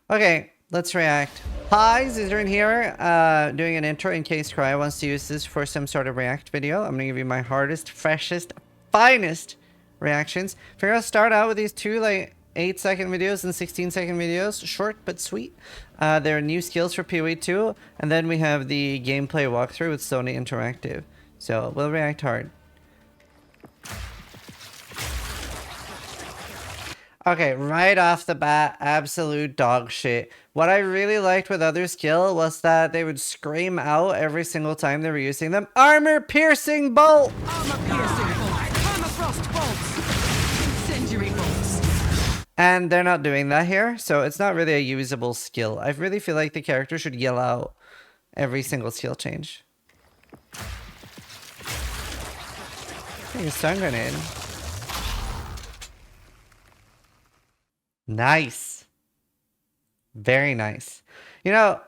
Okay, let's react. Hi, Zizaran here, doing an intro in case Cry wants to use this for some sort of react video. I'm gonna give you my hardest, freshest, finest reactions. We're gonna start out with these two, like, 8-second videos and 16-second videos. Short but sweet. They're new skills for PoE2, and then we have the gameplay walkthrough with Sony Interactive. So, we'll react hard. Okay, right off the bat, absolute dog shit. What I really liked with other skill was that they would scream out every single time they were using them. Armor piercing bolt! Armor piercing bolts, permafrost bolts, incendiary bolts. And they're not doing that here, so it's not really a usable skill. I really feel like the character should yell out every single skill change. Take a stun grenade. Nice. Very nice. You know,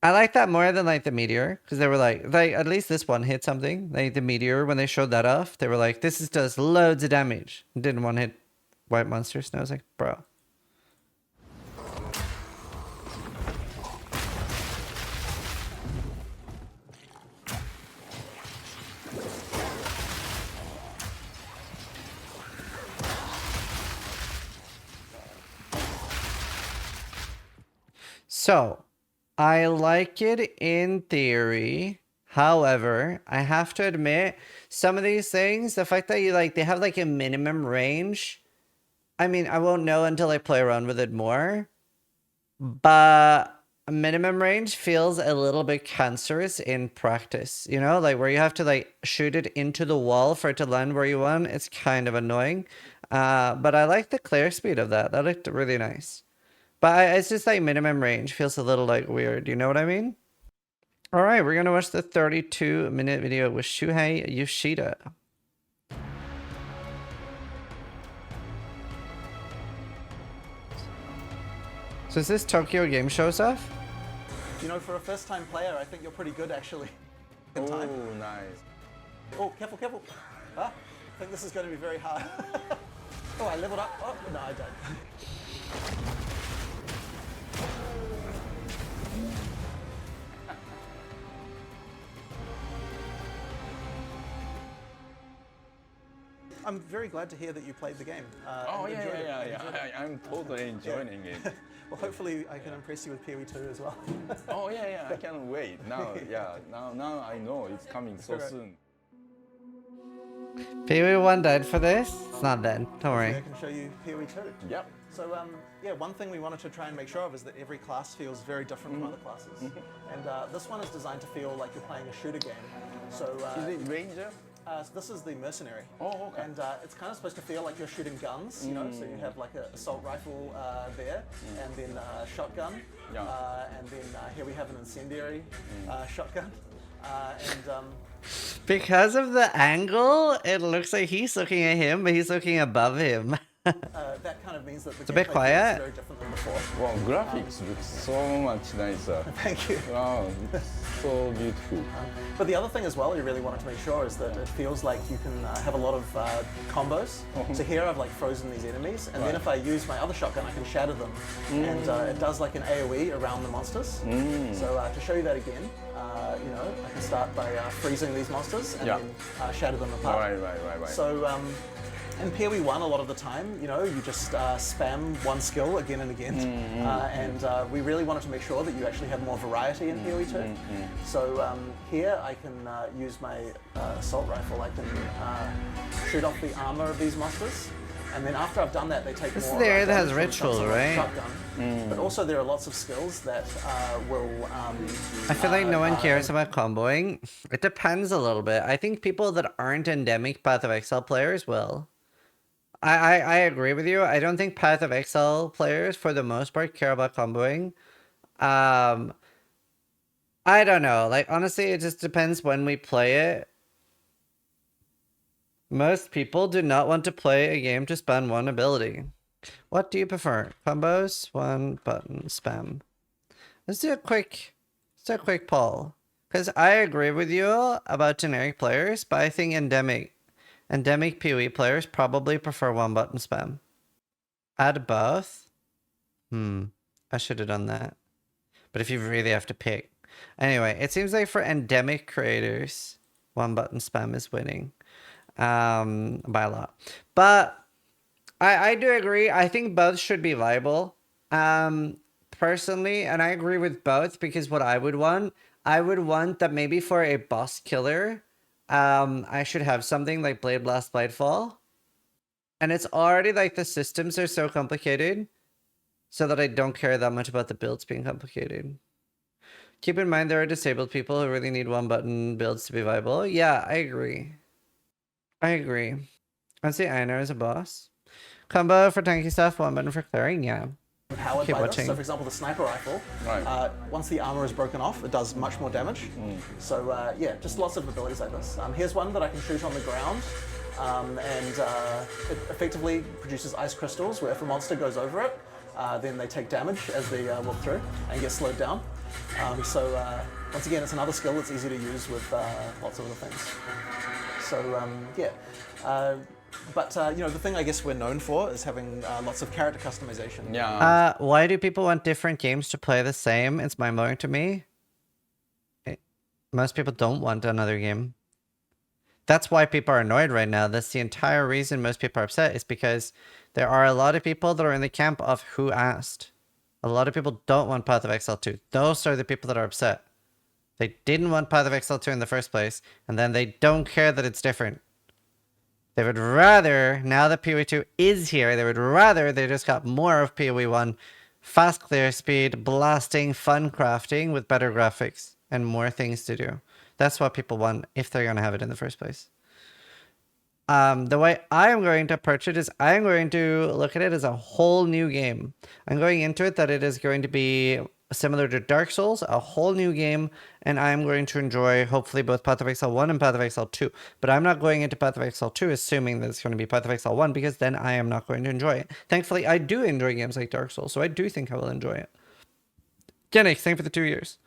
I like that more than like the meteor, because they were like at least this one hit something. Like the meteor, when they showed that off, they were like, this does loads of damage. Didn't one hit white monsters, and I was like, bro. So, I like it in theory. However, I have to admit, some of these things, the fact that they have like a minimum range. I mean, I won't know until I play around with it more. But a minimum range feels a little bit cancerous in practice, you know? Like where you have to like shoot it into the wall for it to land where you want. It's kind of annoying. But I like the clear speed of that. That looked really nice. But it's just like minimum range feels a little like weird. You know what I mean? All right, we're going to watch the 32-minute video with Shuhei Yoshida. So is this Tokyo Game Show stuff? You know, for a first-time player, I think you're pretty good, actually. Oh, nice. Oh, careful, careful. Ah, I think this is going to be very hard. Oh, I leveled up. Oh, no, I don't. I'm very glad to hear that you played the game. Oh, and enjoyed it. yeah. I'm totally enjoying it. Well, hopefully I can impress you with PoE2 as well. Oh, yeah, I can't wait. Now, now I know it's coming so Correct. soon. PoE1 dead for this? It's not dead. Don't worry. I can show you PoE2. Yep. So, yeah, one thing we wanted to try and make sure of is that every class feels very different from other classes. And this one is designed to feel like you're playing a shooter game. So, Is it Ranger? so this is the Mercenary. Oh, okay. And it's kind of supposed to feel like you're shooting guns, you know, so you have like an assault rifle there, and then a shotgun, Yeah. and then here we have an incendiary shotgun. Because of the angle, it looks like he's looking at him, but he's looking above him. That kind of means that the a bit gameplay quiet. feels very different than before. Wow, graphics look so much nicer. Thank you. Wow, it's so beautiful. But the other thing as well you really wanted to make sure is that it feels like you can have a lot of combos. So here I've like frozen these enemies, and then if I use my other shotgun I can shatter them. And it does like an AoE around the monsters. So to show you that again, you know, I can start by freezing these monsters and then shatter them apart. Right. So in PoE1 a lot of the time, you know, you just spam one skill again and again. And we really wanted to make sure that you actually have more variety in PoE2. So here I can use my assault rifle. I can shoot off the armor of these monsters. And then after I've done that, they take This more is the area that has damage from ritual, something like right? shotgun. But also there are lots of skills that will... I feel like no one cares about comboing. It depends a little bit. I think people that aren't endemic Path of Exile players will. I agree with you. I don't think Path of Exile players, for the most part, care about comboing. I don't know. Like, honestly, it just depends when we play it. Most people do not want to play a game to spam one ability. What do you prefer? Combos? One button spam. Let's do a quick poll. Because I agree with you about generic players, but I think endemic PoE players probably prefer one button spam. Add both? I should have done that. But if you really have to pick. Anyway, it seems like for endemic creators, one button spam is winning. By a lot. But I do agree. I think both should be viable. Personally, and I agree with both because what I would want that maybe for a boss killer, I should have something like Blade Blast Blightfall. And it's already like the systems are so complicated so that I don't care that much about the builds being complicated. Keep in mind there are disabled people who really need one button builds to be viable. Yeah, I agree. I'd say Einar is a boss. Combo for tanky stuff, one button for clearing, yeah. Powered Keep by watching. this. So for example, the sniper rifle, once the armor is broken off, it does much more damage. So yeah, just lots of abilities like this. Here's one that I can shoot on the ground, and it effectively produces ice crystals where if a monster goes over it, then they take damage as they walk through and get slowed down. Once again, it's another skill that's easy to use with lots of other things. So yeah. But you know, the thing I guess we're known for is having lots of character customization. Yeah. Why do people want different games to play the same? It's mind-blowing to me. Most people don't want another game. That's why people are annoyed right now. That's the entire reason most people are upset is because there are a lot of people that are in the camp of who asked. A lot of people don't want Path of Exile 2. Those are the people that are upset. They didn't want Path of Exile 2 in the first place, and then they don't care that it's different. They would rather, now that PoE2 is here, they would rather they just got more of PoE1. Fast clear speed, blasting, fun crafting with better graphics and more things to do. That's what people want if they're going to have it in the first place. The way I'm going to approach it is I'm going to look at it as a whole new game. I'm going into it that it is going to be similar to Dark Souls, a whole new game, and I'm going to enjoy hopefully both Path of Exile 1 and Path of Exile 2. But I'm not going into Path of Exile 2 assuming that it's going to be Path of Exile 1 because then I am not going to enjoy it. Thankfully, I do enjoy games like Dark Souls, so I do think I will enjoy it. Genix, thank you for the 2 years.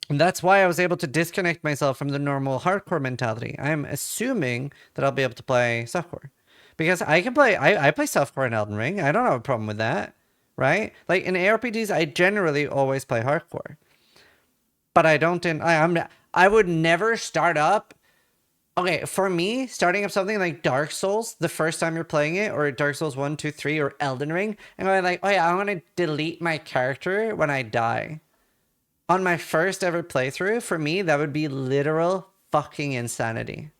And that's why I was able to disconnect myself from the normal hardcore mentality. I'm assuming that I'll be able to play softcore. Because I can play, I play softcore in Elden Ring. I don't have a problem with that. Right? Like in ARPGs, I generally always play hardcore. But I don't, I would never start up. Okay, for me, starting up something like Dark Souls, the first time you're playing it, or Dark Souls 1, 2, 3, or Elden Ring, I'm going like, oh yeah, I'm going to delete my character when I die. On my first ever playthrough, for me, that would be literal fucking insanity.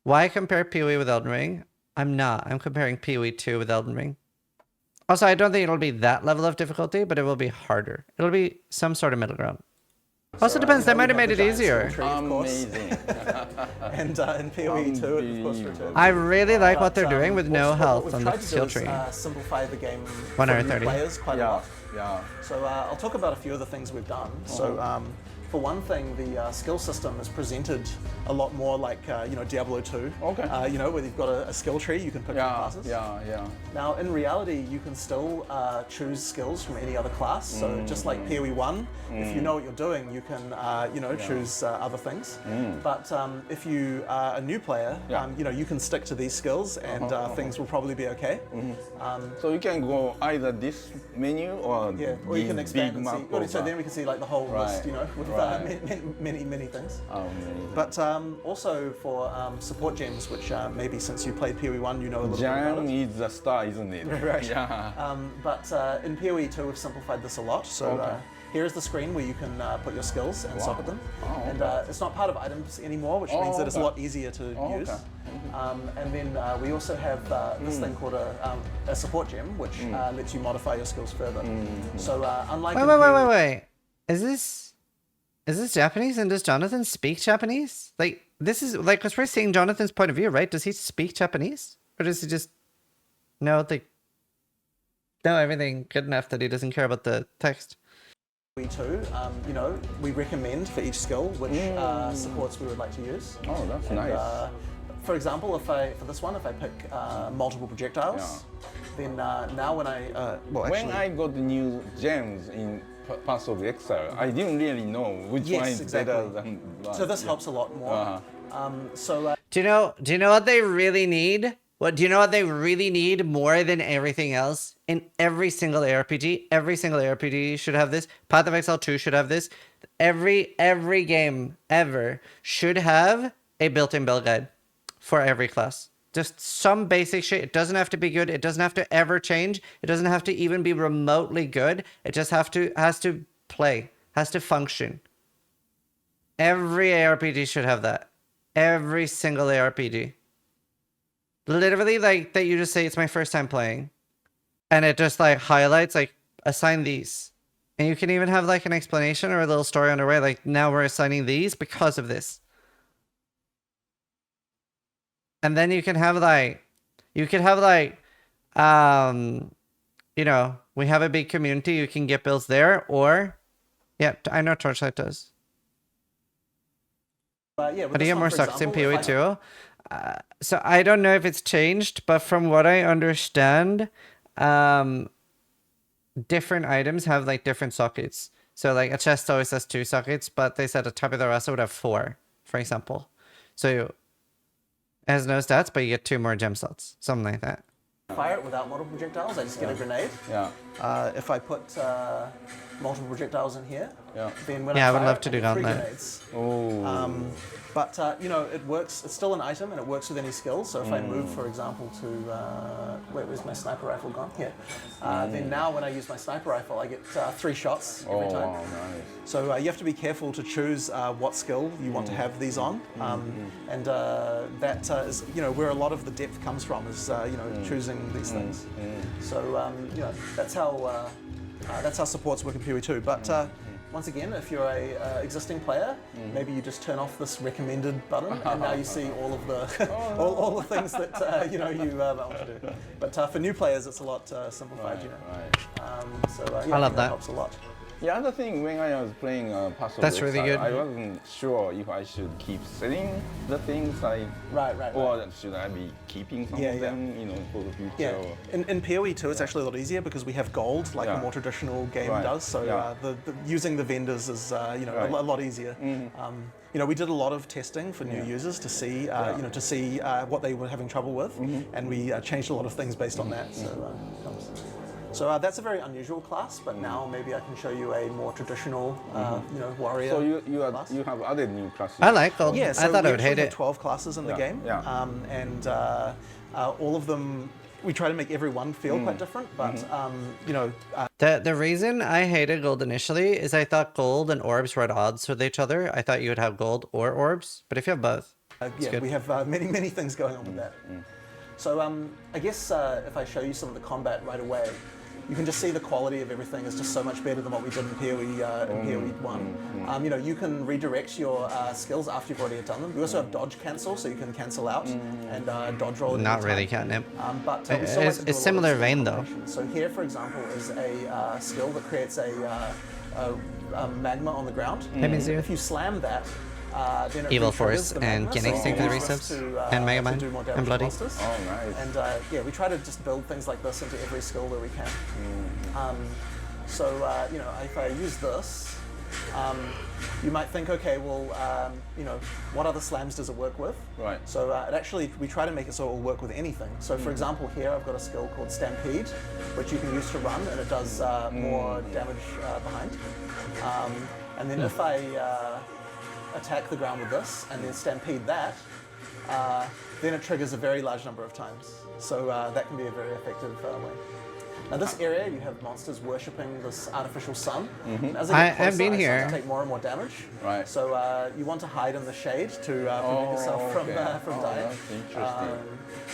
Why compare PoE with Elden Ring? I'm not. I'm comparing PoE2 with Elden Ring. Also, I don't think it'll be that level of difficulty, but it will be harder. It'll be some sort of middle ground. Also depends, they might have made it easier. Amazing. And in PoE2, it of course returns. I really like what they're doing with no health on the skill tree. tree. Simplify the game 1 hour for new 30. players quite a lot. Yeah. So I'll talk about a few of the things we've done. So for one thing, the skill system is presented a lot more like you know, Diablo 2. Okay. You know, where you've got a skill tree, you can pick from classes. Yeah. Now, in reality, you can still choose skills from any other class. So just like PoE1, if you know what you're doing, you can you know, choose other things. But if you are a new player, you know, you can stick to these skills, and things will probably be okay. So you can go either this menu or or you can expand big and map. see. So then we can see like the whole list, you know, with many things. But also for support gems, which maybe since you played PoE1, you know a little bit about Gem it. is the star, isn't it? Right. Yeah. But in PoE2, we've simplified this a lot. So here's the screen where you can put your skills and socket them. And it's not part of items anymore, which means that it's a lot easier to use. And then we also have this thing called a support gem, which lets you modify your skills further. So unlike Wait. Is this Japanese, and does Jonathan speak Japanese? Like, this is like, because we're seeing Jonathan's point of view, right? Does he speak Japanese, or does he just know everything good enough that he doesn't care about the text? PoE2, you know, we recommend for each skill which supports we would like to use. Oh, that's nice. For example, if I pick multiple projectiles, then now when when I got the new gems in Path of Exile, I didn't really know which one is better than one. So this helps a lot more. Do you know what they really need? What do you know what they really need more than everything else? In every single ARPG should have this. Path of Exile 2 should have this. Every game ever should have a built-in build guide for every class. Just some basic shit. It doesn't have to be good. It doesn't have to ever change. It doesn't have to even be remotely good. It just has to play, has to function. Every ARPG should have that. Every single ARPG. Literally, like, that you just say, it's my first time playing. And it just, like, highlights, like, assign these. And you can even have, like, an explanation or a little story underway. Like, now we're assigning these because of this. And then you can have, like, you know, we have a big community. You can get builds there. Or, yeah, I know Torchlight does. Yeah, But do you get more sockets in PoE2? So I don't know if it's changed, but from what I understand, different items have like different sockets. So like a chest always has 2 sockets, but they said a Tabula Rasa would have 4, for example. So it has no stats, but you get 2 more gem slots, something like that. Fire it without multiple projectiles, I just get a grenade. Yeah. If I put multiple projectiles in here, then when I would fire love it, to I do get 3 gauntlet. grenades. Oh. But you know, it works. It's still an item, and it works with any skill. So if I move, for example, to where's my sniper rifle gone? Here. Then now, when I use my sniper rifle, I get 3 shots every time. Wow, nice. So you have to be careful to choose what skill you want to have these on, and that is, you know, where a lot of the depth comes from is you know, choosing these things. So you know, that's how supports work in PoE2. But once again, if you're a existing player, maybe you just turn off this recommended button, and now you see all of the all the things that you know you want to do. But for new players, it's a lot simplified. You know. So yeah, I love that. helps a lot. The other thing, when I was playing Path of That's really Exile, good. I wasn't sure if I should keep selling the things like, Right. or should I be keeping some of them, you know, for the future? Yeah, Or... in PoE2 it's actually a lot easier because we have gold like a more traditional game does. So the using the vendors is you know, a lot easier. You know, we did a lot of testing for new users to see you know, to see what they were having trouble with, and we changed a lot of things based on that. So that's a very unusual class, but now maybe I can show you a more traditional, you know, warrior. So you class. have other new classes. I like gold. Yeah, so I thought we I would actually hate have it. 12 classes in the game, and all of them, we try to make every one feel quite different, but you know. The reason I hated gold initially is I thought gold and orbs were at odds with each other. I thought you would have gold or orbs, but if you have both, yeah, good. we have many things going on with that. So I guess if I show you some of the combat right away, you can just see the quality of everything is just so much better than what we did in PoE1. You know, you can redirect your skills after you've already done them. We also have dodge cancel, so you can cancel out and dodge roll. Not really catnip. But we still like to do a lot similar of vein though. combinations. So here, for example, is a skill that creates a magma on the ground. Hey, Mizu. If you slam that, then it Evil re-triggers Force the and magma, Guinness so take you the use this resubs, and Mega to Man, do more and damage to Bloody. monsters. Oh, nice. And yeah, we try to just build things like this into every skill that we can. So you know, if I use this, you might think, okay, well, you know, what other slams does it work with? Right. So it actually, we try to make it so it will work with anything. So for example, here I've got a skill called Stampede, which you can use to run, and it does more damage behind. And then if I attack the ground with this and then stampede that, then it triggers a very large number of times. So that can be a very effective way. Now this area, you have monsters worshipping this artificial sun. And as I get closer, I've been I start here. to take more and more damage. Right. So you want to hide in the shade to prevent yourself from dying. That's interesting.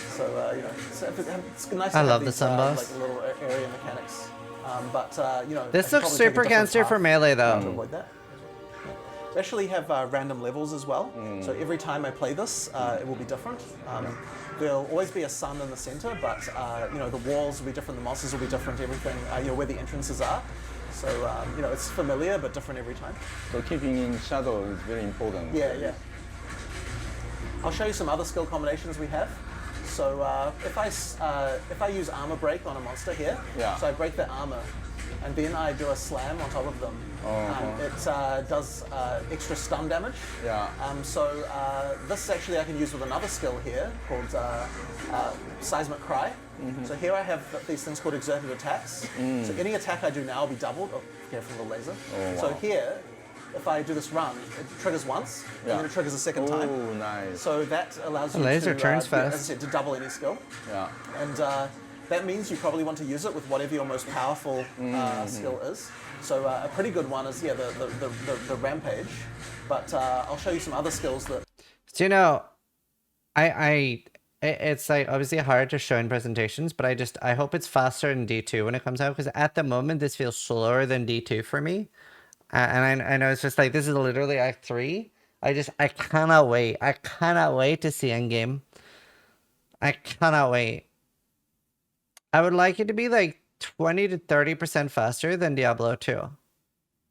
So you know, it's nice to I have love the these, sun buffs. like little area mechanics. But you know, This I looks should probably take a super different cancer path for melee to though. avoid that. We actually have random levels as well. So every time I play this, it will be different. There'll always be a sun in the center, but you know, the walls will be different, the monsters will be different, everything, you know, where the entrances are. So you know, it's familiar but different every time. So keeping in shadow is very important. Yeah. I'll show you some other skill combinations we have. So if I use armor break on a monster here, so I break their armor, and then I do a slam on top of them. It does extra stun damage. Yeah. This actually I can use with another skill here called Seismic Cry. So here I have these things called exerted attacks. So any attack I do now will be doubled. Oh, careful of the laser. So here, if I do this run, it triggers once, and then it triggers a second time. Oh, nice. So that allows you laser to, turns as fast. I said, to double any skill. Yeah. And that means you probably want to use it with whatever your most powerful skill is. So a pretty good one is the Rampage. But I'll show you some other skills that. So, it's like obviously hard to show in presentations, but I hope it's faster in D2 when it comes out, because at the moment this feels slower than D2 for me. And I know it's just like, this is literally Act 3. I cannot wait. I cannot wait to see Endgame. I cannot wait. I would like it to be like 20 to 30% faster than Diablo 2.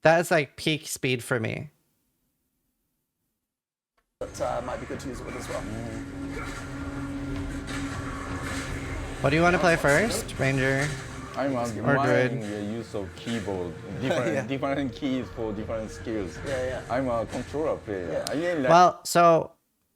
That is like peak speed for me. That might be good to use it with as well. What do you want to play first, Ranger? I'm admiring the use of keyboard, different keys for different skills. Yeah. I'm a controller player. I really like. Well, so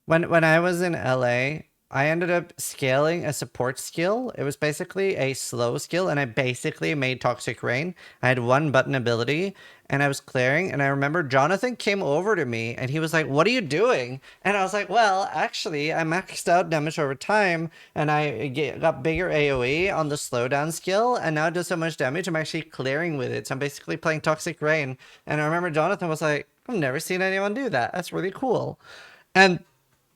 when I was in LA, I ended up scaling a support skill. It was basically a slow skill, and I basically made Toxic Rain. I had one button ability, and I was clearing, and I remember Jonathan came over to me, and he was like, "What are you doing?" And I was like, "Well, actually, I maxed out damage over time, and I got bigger AoE on the slowdown skill, and now it does so much damage, I'm actually clearing with it. So I'm basically playing Toxic Rain." And I remember Jonathan was like, "I've never seen anyone do that. That's really cool." And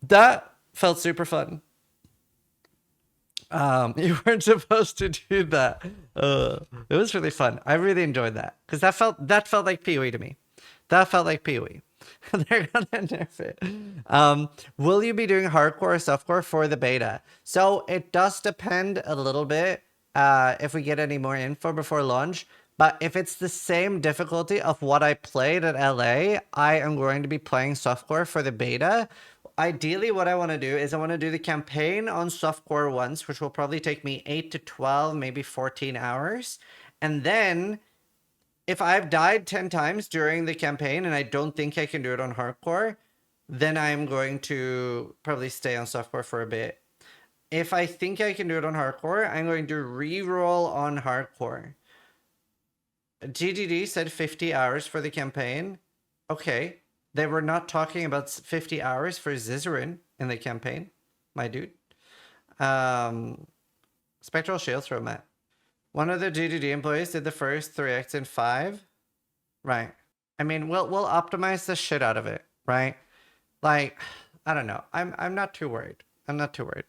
that felt super fun. You weren't supposed to do that. It was really fun. I really enjoyed that, because that felt like PoE to me. That felt like PoE. They're gonna nerf it. Will you be doing hardcore or softcore for the beta? So it does depend a little bit if we get any more info before launch. But if it's the same difficulty of what I played at LA, I am going to be playing softcore for the beta. Ideally, what I want to do is I want to do the campaign on softcore once, which will probably take me 8 to 12, maybe 14 hours. And then if I've died 10 times during the campaign and I don't think I can do it on hardcore, then I'm going to probably stay on softcore for a bit. If I think I can do it on hardcore, I'm going to re-roll on hardcore. GGD said 50 hours for the campaign. Okay. They were not talking about 50 hours for Zizaran in the campaign, my dude. Spectral Shield throw, Matt. One of the GGD employees did the first 3 acts in 5. Right. I mean, we'll optimize the shit out of it, right? Like, I don't know. I'm not too worried. I'm not too worried.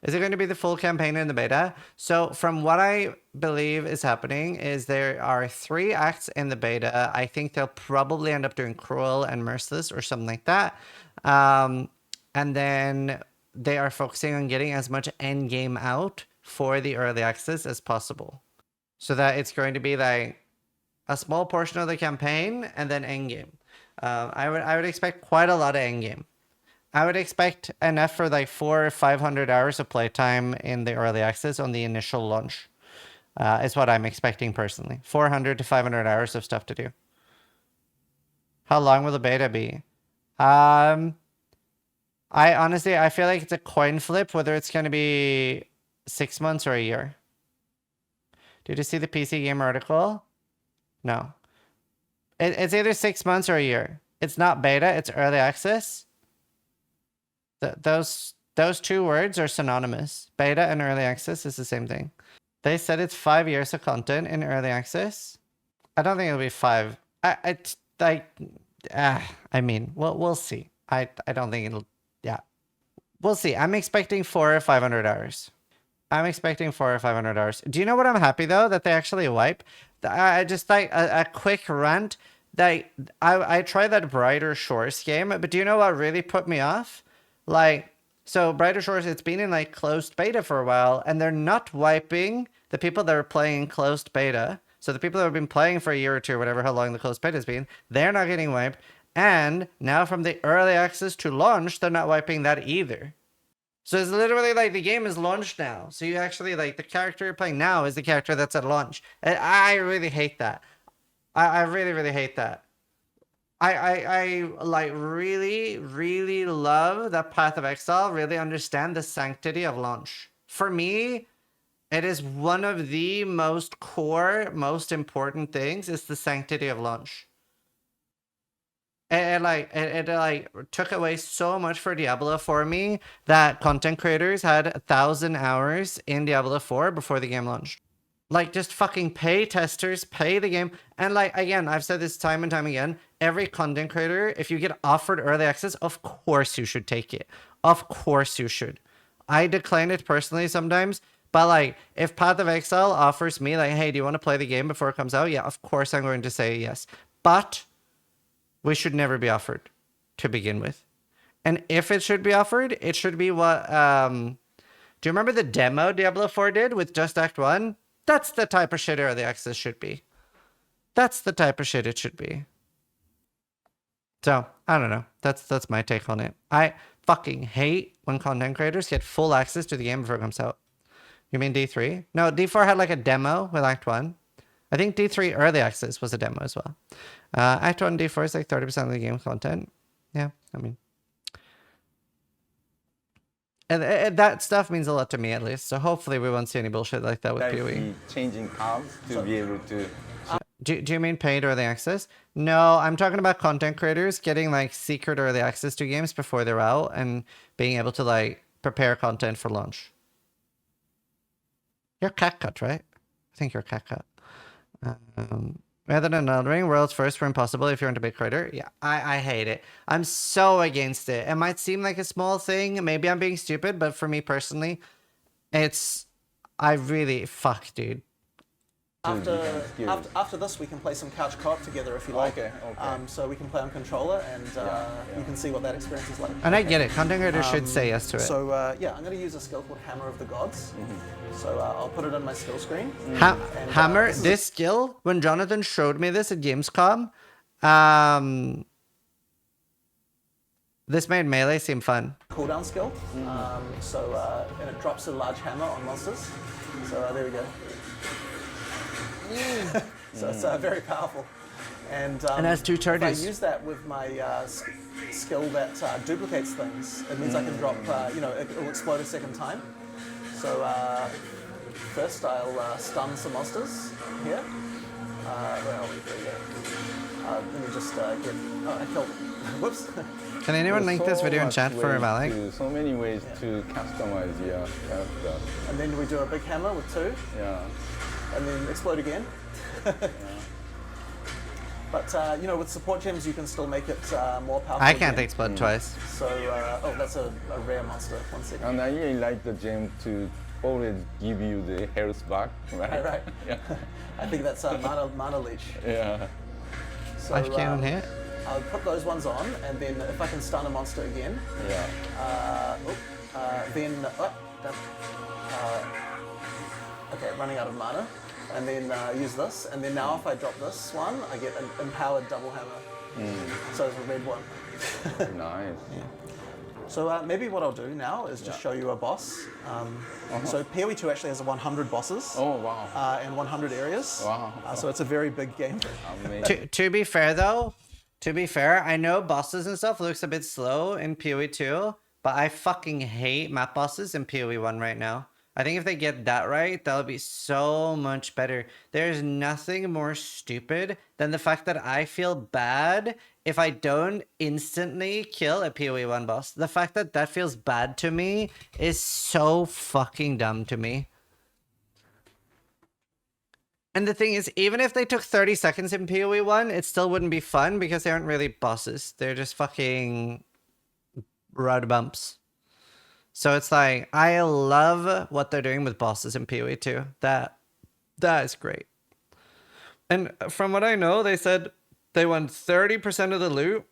Is it going to be the full campaign in the beta? So from what I believe is happening is there are 3 acts in the beta. I think they'll probably end up doing Cruel and Merciless or something like that. And then they are focusing on getting as much end game out for the early access as possible. So that it's going to be like a small portion of the campaign and then end game. I would expect quite a lot of end game. I would expect enough for like 400 or 500 hours of playtime in the early access on the initial launch. Is what I'm expecting personally. 400 to 500 hours of stuff to do. How long will the beta be? I honestly feel like it's a coin flip whether it's going to be 6 months or a year. Did you see the PC Gamer article? No. It's either 6 months or a year. It's not beta, it's early access. Those 2 words are synonymous. Beta and early access is the same thing. They said it's 5 years of content in early access. I don't think it'll be 5. I mean, we'll see. I don't think it'll. Yeah, we'll see. I'm expecting 400 or 500 hours. I'm expecting 400 or 500 hours. Do you know what I'm happy though that they actually wipe? I just like a quick rant. I tried that Brighter Shores game, but do you know what really put me off? Like, so Brighter Shores, it's been in like closed beta for a while, and they're not wiping the people that are playing closed beta. So the people that have been playing for a year or 2 or whatever, how long the closed beta has been, they're not getting wiped. And now from the early access to launch, they're not wiping that either. So it's literally like the game is launched now. So you actually like the character you're playing now is the character that's at launch. And I really hate that. I really, really hate that. I like really love that Path of Exile really understand the sanctity of launch. For me, it is one of the most core, most important things is the sanctity of launch. It took away so much for Diablo for me that content creators had 1,000 hours in Diablo 4 before the game launched. Like, just fucking pay testers, pay the game. And like, again, I've said this time and time again, every content creator, if you get offered early access, of course you should take it. Of course you should. I decline it personally sometimes, but like, if Path of Exile offers me like, hey, do you want to play the game before it comes out? Yeah, of course I'm going to say yes. But we should never be offered to begin with. And if it should be offered, it should be what, do you remember the demo Diablo 4 did with just Act 1? That's the type of shit early access should be. That's the type of shit it should be. So, I don't know. That's my take on it. I fucking hate when content creators get full access to the game before it comes out. You mean D3? No, D4 had like a demo with Act 1. I think D3 early access was a demo as well. Act 1 D4 is like 30% of the game content. Yeah, I mean. And that stuff means a lot to me, at least. So hopefully we won't see any bullshit like that with PoE. Changing paths to be able to. Do you mean paid early access? No, I'm talking about content creators getting like secret early access to games before they're out and being able to like prepare content for launch. You're CatCut, right? I think you're CatCut. Rather than Elden Ring, world's first were impossible if you're into big creator. Yeah, I hate it. I'm so against it. It might seem like a small thing. Maybe I'm being stupid, but for me personally, I really, fuck, dude. After this, we can play some couch co-op together if you like. Okay. So we can play on controller, and you can see what that experience is like. And I get it. Content creators should say yes to it. So yeah, I'm going to use a skill called Hammer of the Gods. So I'll put it on my skill screen. Hammer, this skill, when Jonathan showed me this at Gamescom, this made melee seem fun. Cooldown skill. And it drops a large hammer on monsters. So there we go. So it's very powerful. And has 2 charges. If I use that with my skill that duplicates things, it means I can drop, it will explode a second time. So first I'll stun some monsters here. Where are we? There we go. Let me just get, I killed, whoops. Can anyone link this video in chat for Malik? So many ways to customize your character. And then we do a big hammer with 2. Yeah. And then explode again. But with support gems, you can still make it more powerful. I can't explode twice. So, that's a rare monster. 1 second. And I really like the gem to always give you the health back, right? Right. Yeah. I think that's mana leech. Yeah. So, I can't hit. I'll put those ones on, and then if I can stun a monster again, okay, running out of mana, and then use this, and then now if I drop this one, I get an empowered double hammer. So it's a red one. Nice. Yeah. So maybe what I'll do now is just show you a boss. So PoE2 actually has 100 bosses. Oh wow. And 100 areas. Wow. So it's a very big game. To be fair though, I know bosses and stuff looks a bit slow in PoE2, but I fucking hate map bosses in PoE1 right now. I think if they get that right, that'll be so much better. There's nothing more stupid than the fact that I feel bad if I don't instantly kill a PoE1 boss. The fact that that feels bad to me is so fucking dumb to me. And the thing is, even if they took 30 seconds in PoE1, it still wouldn't be fun because they aren't really bosses. They're just fucking road bumps. So it's like, I love what they're doing with bosses in PoE2. That is great. And from what I know, they said they want 30% of the loot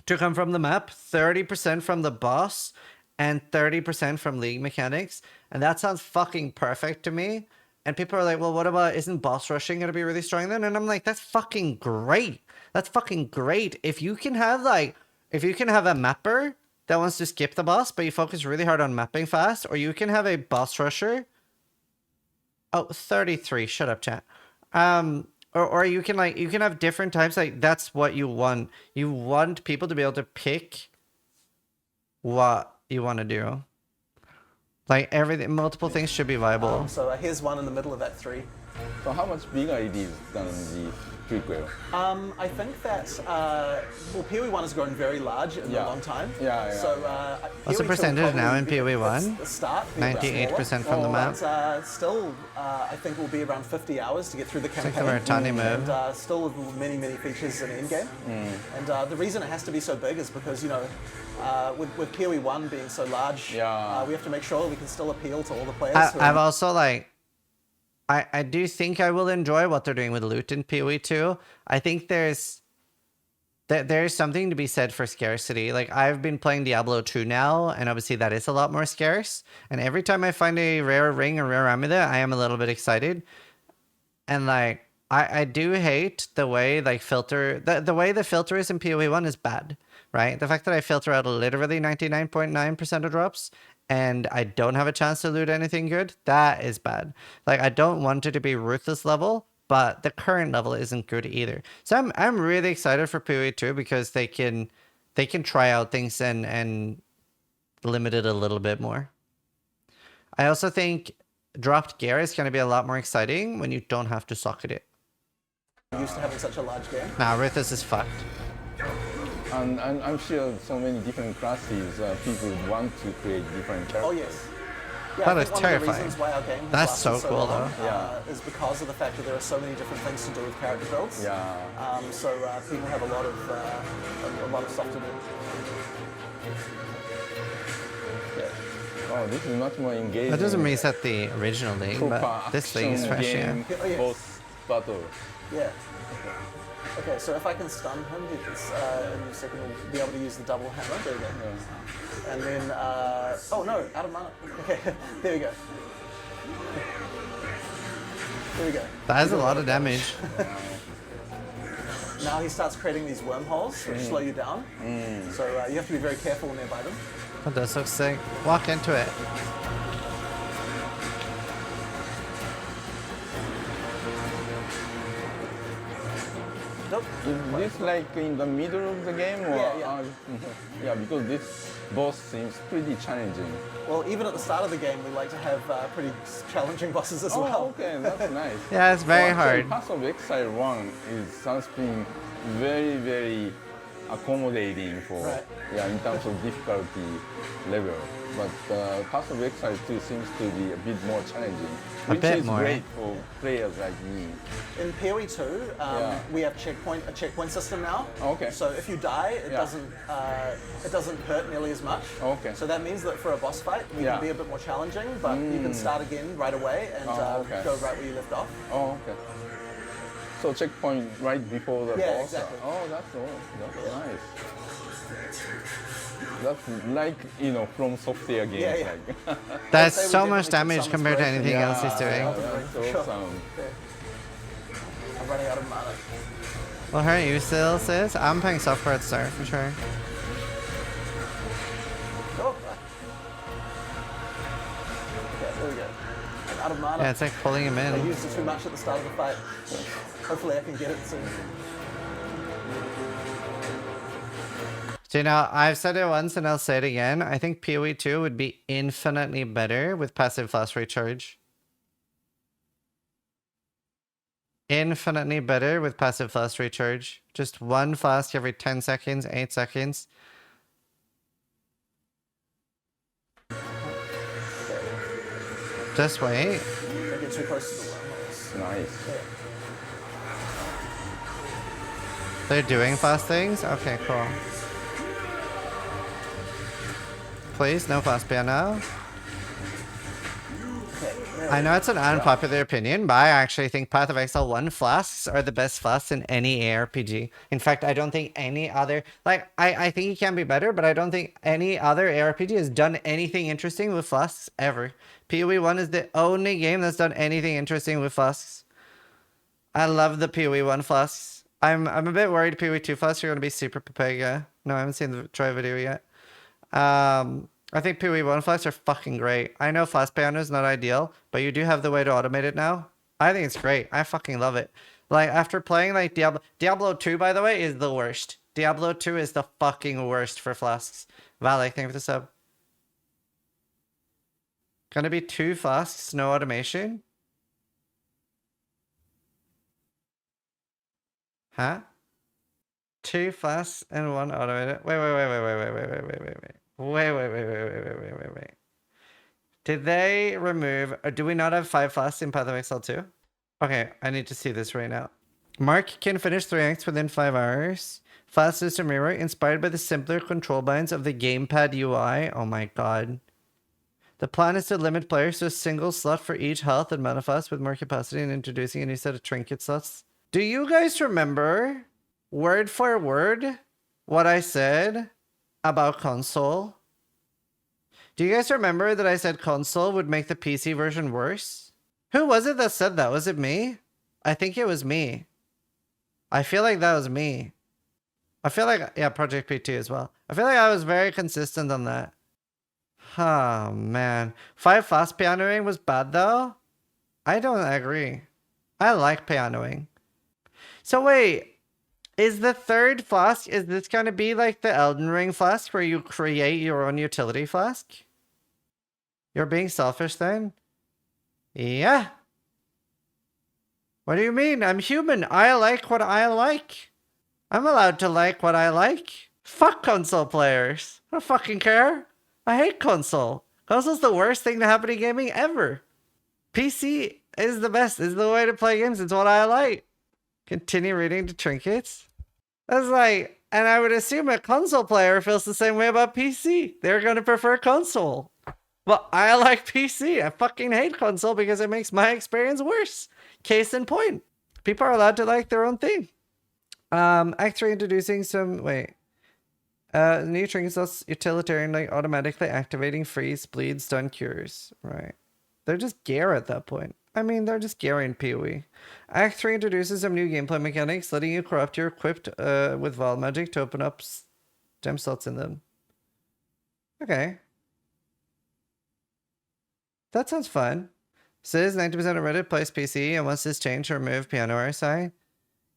to come from the map, 30% from the boss, and 30% from league mechanics. And that sounds fucking perfect to me. And people are like, well, what about, isn't boss rushing going to be really strong then? And I'm like, that's fucking great. That's fucking great. If you can have a mapper that wants to skip the boss, but you focus really hard on mapping fast, or you can have a boss rusher. Oh, 33. Shut up, chat. Or you can have different types. Like that's what you want. You want people to be able to pick what you want to do. Like everything, multiple things should be viable. So here's one in the middle of Act 3. So how much bigger it is than the prequel? I think that well, PoE1 has grown very large in a long time. So what's the PoE2 percentage now in probably PoE1? the start 98% from the map. But still, I think will be around 50 hours to get through the campaign. Like the Mertani move. And still with many features in endgame. And the reason it has to be so big is because with PoE1 being so large, we have to make sure we can still appeal to all the players. I've also like. I do think I will enjoy what they're doing with loot in PoE2. I think there's something to be said for scarcity. Like I've been playing Diablo 2 now, and obviously that is a lot more scarce. And every time I find a rare ring or rare amulet, I am a little bit excited. And like I do hate the way like the way the filter is in PoE1 is bad, right? The fact that I filter out literally 99.9% of drops and I don't have a chance to loot anything good, that is bad. Like I don't want it to be ruthless level, but the current level isn't good either. So I'm really excited for PoE2 because they can try out things and limit it a little bit more. I also think dropped gear is going to be a lot more exciting when you don't have to socket it. Used to having such a large game. Nah, Rithus is fucked. And I'm sure so many different classes, people want to create different characters. Oh yes. Yeah, That I looks think one of the terrifying. reasons why our game has That's so lasted cool, long, though. is because of the fact that there are so many different things to do with character builds. So people have a lot of stuff to do. Oh, this is much more engaging. That doesn't reset the original thing, but this thing is fresh. Yeah. Oh, yes. Boss battle. Yeah. Okay, so if I can stun him, in a second we'll be able to use the double hammer. There we go. And then, oh no, out of mana. Okay, there we go. There we go. That is a lot of damage. Now he starts creating these wormholes, which slow you down. So you have to be very careful nearby them. That does look sick. Walk into it. Nope. Is this like in the middle of the game? Or, yeah, because this boss seems pretty challenging. Well, even at the start of the game, we like to have pretty challenging bosses as well. Okay, that's nice. Yeah, it's very hard. Path of Exile 1 is something very, very accommodating for, in terms of difficulty level. But Path of Exile 2 seems to be a bit more challenging, which is great for players like me. In PoE2, we have a checkpoint system now. Okay. So if you die, it doesn't hurt nearly as much. Okay. So that means that for a boss fight, we can be a bit more challenging, but you can start again right away and go right where you left off. Oh, okay. So checkpoint right before the boss? Exactly. Oh, that's nice. That's like, from software games. Like. That's so much damage compared to anything else he's doing. That's awesome. I'm running out of mana. Well, hurt you still, sis? I'm playing software at the start, for sure. Oh. Okay, there we go. I'm out of mana. Yeah, it's like pulling him I in. used it too much at the start of the fight. Hopefully I can get it soon. So, I've said it once and I'll say it again. I think PoE2 would be infinitely better with passive flash recharge. Infinitely better with passive flash recharge. Just one flask every 10 seconds, 8 seconds. Just wait. Don't get too close to the wormholes. Nice. Yeah. They're doing fast things? Okay, cool. Please, no fast piano. I know it's an unpopular opinion, but I actually think Path of Exile 1 flasks are the best flasks in any ARPG. In fact, I don't think any other... Like, I think it can be better, but I don't think any other ARPG has done anything interesting with flasks ever. PoE 1 is the only game that's done anything interesting with flasks. I love the PoE 1 flasks. I'm a bit worried PoE 2 flasks are going to be super papega. No, I haven't seen the try video yet. I think PoE1 flasks are fucking great. I know flask piano is not ideal, but you do have the way to automate it now. I think it's great. I fucking love it. Like, after playing, like, Diablo 2, by the way, is the worst. Diablo 2 is the fucking worst for flasks. Vale, thank you for the sub. Gonna be 2 flasks, no automation? Huh? 2 flasks and 1 automated. Wait. Did they remove, or do we not have 5 flasks in Path of Exile 2? Okay, I need to see this right now. Mark can finish 3 acts within 5 hours. Flask system rewrite inspired by the simpler control binds of the gamepad UI. Oh my god. The plan is to limit players to a single slot for each health and mana flask with more capacity and introducing a new set of trinket slots. Do you guys remember, word for word, what I said about console? Do you guys remember that I said console would make the PC version worse? Who was it that said that? Was it me? I think it was me. I feel like that was me. I feel like, yeah, Project P2 as well. I feel like I was very consistent on that. Oh, man. 5 fast pianoing was bad, though? I don't agree. I like pianoing. So wait, is the 3rd flask, is this going to be like the Elden Ring flask where you create your own utility flask? You're being selfish then? Yeah. What do you mean? I'm human. I like what I like. I'm allowed to like what I like. Fuck console players. I don't fucking care. I hate console. Console's the worst thing to happen in gaming ever. PC is the best. Is the way to play games. It's what I like. Continue reading the trinkets. That's like, and I would assume a console player feels the same way about PC. They're going to prefer console. But I like PC. I fucking hate console because it makes my experience worse. Case in point. People are allowed to like their own thing. Act 3 introducing some, new trinkets slots, utilitarian, like automatically activating freeze, bleed, stun, cures. Right. They're just gear at that point. I mean, they're just gear in PoE. Act 3 introduces some new gameplay mechanics, letting you corrupt your equipped with Vaal magic to open up gem slots in them. Okay. That sounds fun. Says 90% of Reddit plays PC and wants this change to remove piano RSI.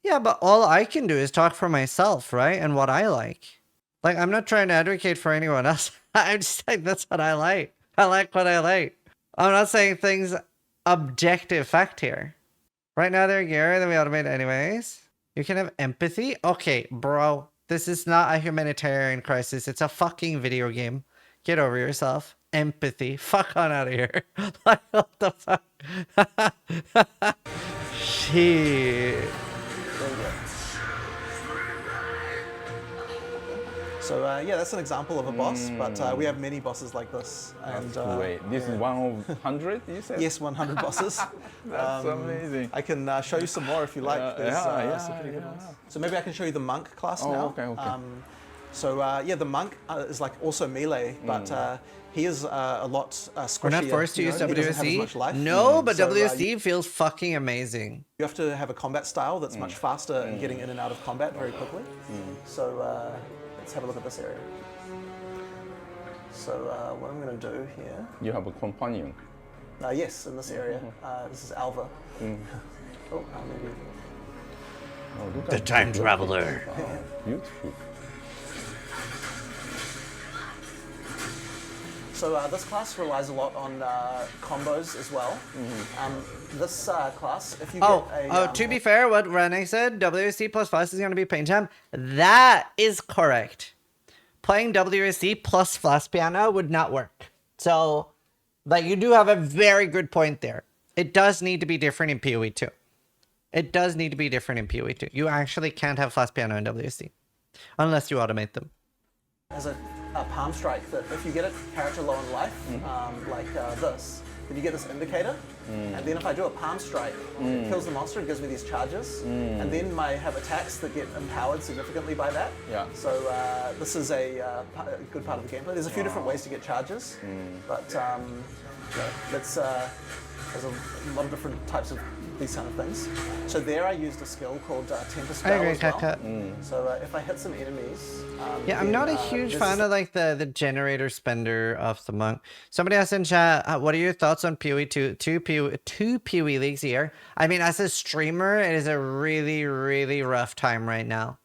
Yeah, but all I can do is talk for myself, right? And what I like. Like, I'm not trying to advocate for anyone else. I'm just like, that's what I like. I like what I like. I'm not saying things objective fact here. Right now they're gear that we automate anyways. You can have empathy. Okay, bro. This is not a humanitarian crisis. It's a fucking video game. Get over yourself. Empathy. Fuck on out of here. Like, what the fuck? Shit. So yeah, that's an example of a boss, but we have many bosses like this. And That's great. This is one of 100, you said? yes, 100 bosses. That's amazing. I can show you some more if you like. There's some pretty good ones. So maybe I can show you the monk class now. Okay. Yeah, the monk is like also melee, but he is a lot squishier. We're not forced to use He doesn't have as WSD. much life. No, but So, WSD feels fucking amazing. You have to have a combat style that's much faster in getting in and out of combat very quickly. So let's have a look at this area. So what I'm going to do here. You have a companion. Yes, in this area. This is Alva. Maybe. Oh, look The at time that. traveler. Wow, beautiful. So this class relies a lot on combos as well. This class, if you get a... to be fair, what Rene said, WSD plus flask is going to be pain jam. That is correct. Playing WSD plus flask piano would not work. So, like, you do have a very good point there. It does need to be different in PoE2. It does need to be different in PoE2. You actually can't have flask piano in WSD. Unless you automate them. As a palm strike, that if you get a character low in life, like this, then you get this indicator, and then if I do a palm strike, it kills the monster, it gives me these charges, and then I have attacks that get empowered significantly by that. Yeah. So this is a good part of the gameplay. There's a few different ways to get charges, but there's a lot of different types of these kind of things. So there I used a skill called Tempest I Bell agree, as well. Cat. So if I hit some enemies, Yeah, I'm then, not a huge there's fan of like the generator spender of the monk. Somebody asked in chat, what are your thoughts on PoE2 two PoE leagues a year? I mean, as a streamer, it is a really, really rough time right now.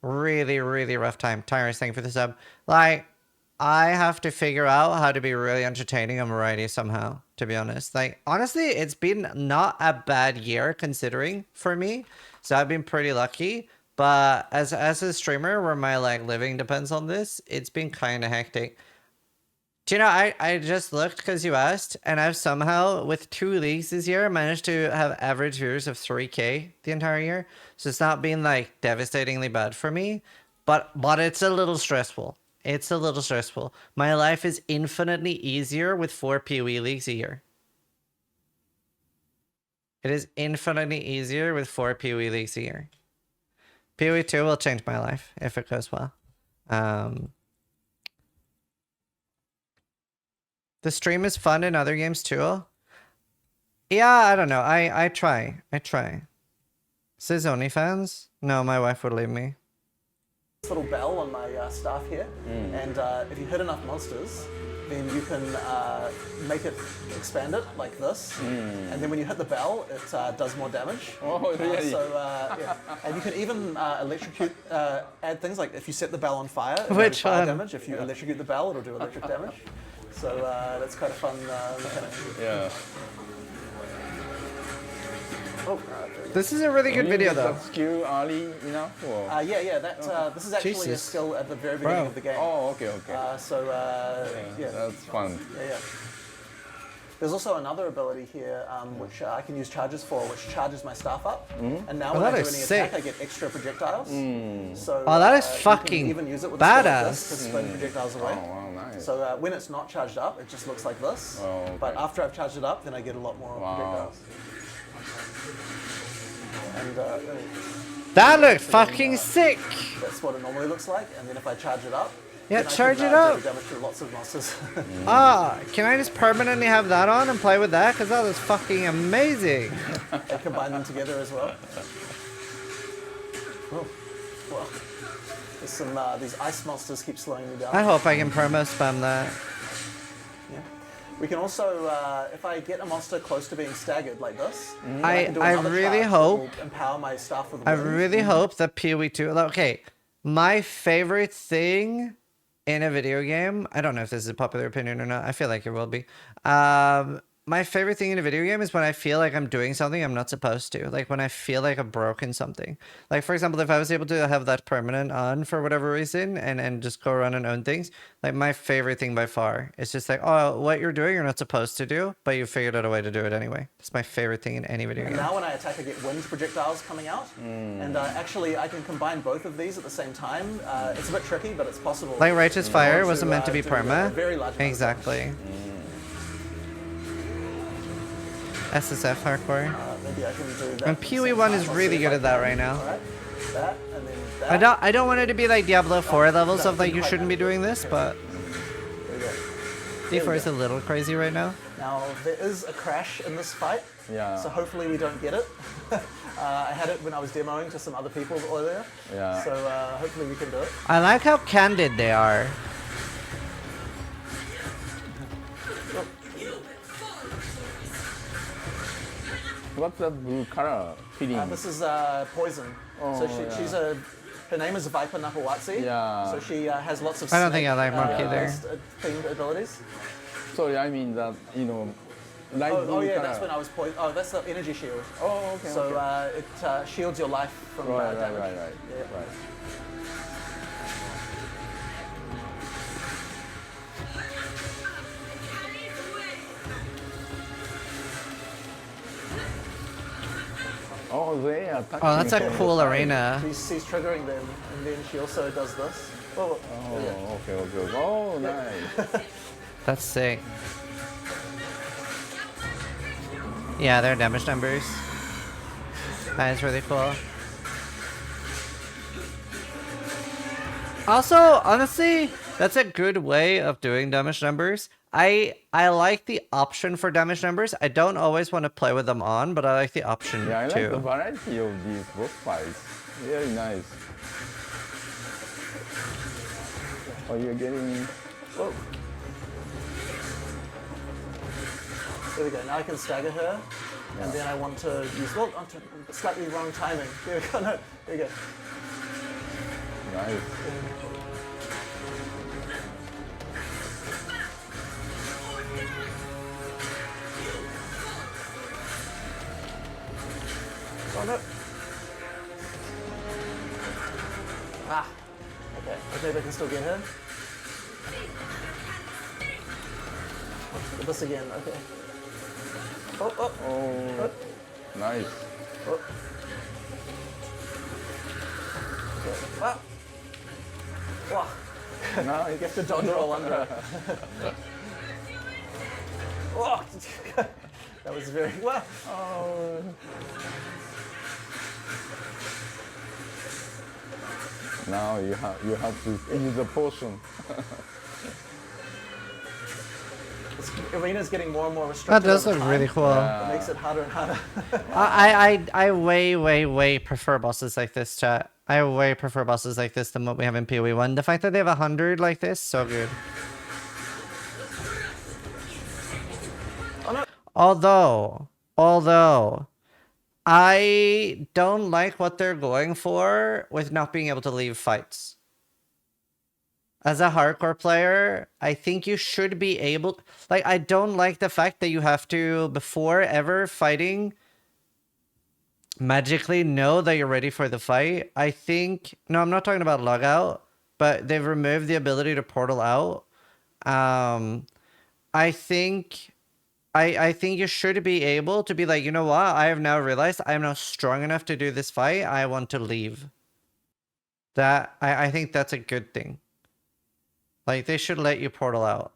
Really, really rough time. Tyrus, thank you for the sub. Like, I have to figure out how to be really entertaining on Variety somehow, to be honest. Like, honestly, it's been not a bad year considering for me. So I've been pretty lucky. But as a streamer where my like living depends on this, it's been kind of hectic. Do you know, I just looked because you asked, and I've somehow, with 2 leagues this year, managed to have average viewers of 3K the entire year. So it's not been like devastatingly bad for me, but it's a little stressful. It's a little stressful. My life is infinitely easier with 4 PoE leagues a year. It is infinitely easier with 4 PoE leagues a year. PoE2 will change my life if it goes well. The stream is fun in other games too. Yeah, I don't know. I try. Says OnlyFans? No, my wife would leave me. this little bell on my staff here, and if you hit enough monsters, then you can make it expand it like this, and then when you hit the bell, it does more damage. Oh, really? Yeah. And you can even electrocute, add things like if you set the bell on fire, it'll Which do fire one? damage. If you electrocute the bell, it'll do electric damage. So that's kind of fun mechanic. Yeah. Oh, This is a really good You video get though. that skill early enough? Or? yeah. This is actually a Jesus. skill at the very beginning of the game. Oh, okay. Yeah. That's fun. Yeah. There's also another ability here, which I can use charges for, which charges my staff up. And now when that I do is any sick. attack, I get extra projectiles. So Oh, that is you can fucking even use it with a skill like this badass. to spin projectiles away. Oh, wow, nice. So when it's not charged up, it just looks like this. Oh, okay. But after I've charged it up, then I get a lot more projectiles. And That looked fucking sick. that's what it normally looks like. And then if I charge it up, Yeah, then charge I it can, up. do damage to lots of monsters. Can I just permanently have that on and play with that? Because that is fucking amazing. and combine them together as well. Oh, well, there's some these ice monsters keep slowing me down. I hope I can perma spam that. Yeah. We can also, if I get a monster close to being staggered like this, then I can do another really charge that hope- will empower my staff with I wind. really hope that PoE2... Okay, my favorite thing in a video game... I don't know if this is a popular opinion or not. I feel like it will be. My favorite thing in a video game is when I feel like I'm doing something I'm not supposed to. Like when I feel like I've broken something. Like for example, if I was able to have that permanent on for whatever reason and just go around and own things, like my favorite thing by far is just like, oh, what you're doing you're not supposed to do, but you figured out a way to do it anyway. That's my favorite thing in any video And game. now when I attack, I get wind projectiles coming out. And actually, I can combine both of these at the same time. It's a bit tricky, but it's possible. Like Righteous Fire to, wasn't meant to be do perma. a very large amount of Exactly. SSF hardcore. maybe I can do that. And at the same PoE1 time. is I'll really see if good I at that can. right now. Alright, that, and then that. I don't want it to be like Diablo 4 levels of like you quite shouldn't be manage it. doing this, but There we go. D4 is a little crazy right now. Now, there is a crash in this fight, Yeah. so hopefully we don't get it. I had it when I was demoing to some other people earlier, Yeah. so hopefully we can do it. I like how candid they are. What's that blue color feeling? This is Poison. So yeah. she's her name is Viper Napawatsi. Yeah. So she has lots of I don't think I like Monk either. based, themed abilities. Sorry, I mean that, light blue Oh yeah, color. that's when I was poison. Oh, that's the energy shield. Oh, okay. So okay. it shields your life from Right. damage. Yeah. Right. Oh, they are touching. Oh, that's a cool arena. She's triggering them, and then she also does this. Oh, yeah. Oh, okay. Oh, nice. That's sick. Yeah, their damage numbers. That is really cool. Also, honestly, That's a good way of doing damage numbers. I like the option for damage numbers. I don't always want to play with them on, but I like the option Yeah, I too. like the variety of these boss fights. Very nice. Oh, you're getting... Whoa. There we go. Now I can stagger her, and then I want to use. Well, slightly wrong timing. There we go. No, there we go. Nice. Oh no. Ah. Okay. Maybe I can still get her. This again. Okay. Oh, oh. Oh, nice. Oh. Okay. Ah. Wow. Now You have to dodge roll under it. Oh. That was very well. Oh. Now you have to use a potion. This arena's getting more and more That restricted. does over look time. really cool. It makes it harder and harder. I way prefer bosses like this, chat. I way prefer bosses like this than what we have in PoE1. The fact that they have 100 like this, so good. Oh, no. Although, I don't like what they're going for with not being able to leave fights. As a hardcore player, I think you should be able... Like, I don't like the fact that you have to, before ever fighting, magically know that you're ready for the fight. I think... No, I'm not talking about logout, but they've removed the ability to portal out. I think you should be able to be like, you know what? I have now realized I am now strong enough to do this fight. I want to leave. I think that's a good thing. Like, they should let you portal out.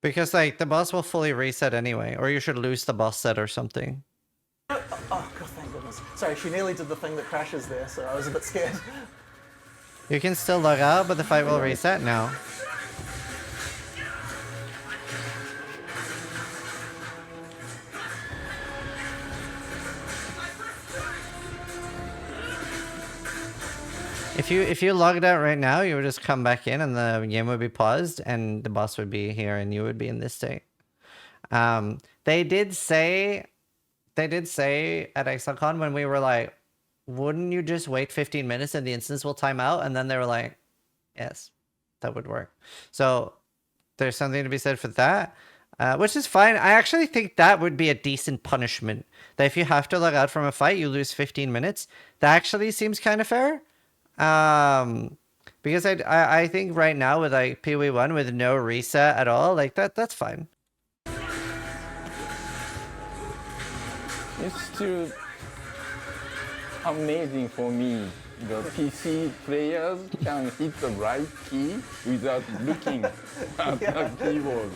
Because, like, the boss will fully reset anyway. Or you should lose the boss set or something. Oh, God, thank goodness. Sorry, she nearly did the thing that crashes there, so I was a bit scared. You can still log out, but the fight will reset now. If you logged out right now, you would just come back in and the game would be paused and the boss would be here and you would be in this state. They did say at ExileCon when we were like, wouldn't you just wait 15 minutes and the instance will time out? And then they were like, yes, that would work. So there's something to be said for that, which is fine. I actually think that would be a decent punishment. That if you have to log out from a fight, you lose 15 minutes. That actually seems kind of fair. Because I think right now with like PoE1 with no reset at all, like that's fine. It's still amazing for me. The PC players can hit the right key without looking at the keyboard.